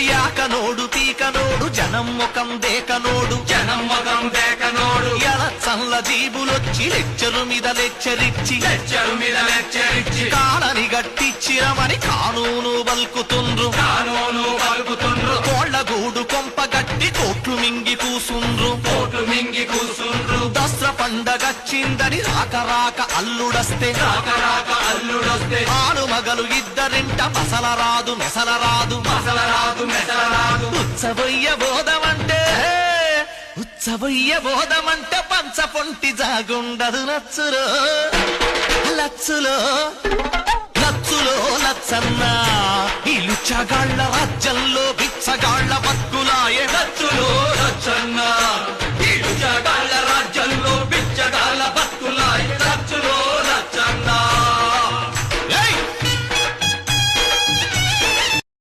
యాకనోడు పీకనోడు జనం ముఖం దేకనోడు ఎలచ్చంల జీబులొచ్చి లెక్చరు మీద లెక్చరిచ్చి కాలని గట్టిచ్చిరమని కానూను బల్కుతుండ్రు కోళ్లగూడు కొంప గట్టి కోట్లు మింగి కూసుండ్రు దసరా పండగచ్చిందని రాక రాక అల్లుడస్తే ఆను మగలు ఇద్దరింట మసలరాదు మెసలరాదు ఉత్సవయ్య బోధమంటే పంచ పొంటి జాగుండదు నచ్చులో లచ్చన్న ఈ లుచ్చగాళ్ల రాజ్యంలో బిచ్చగాళ్ల బతుకులాయే నచ్చులో లచ్చన్న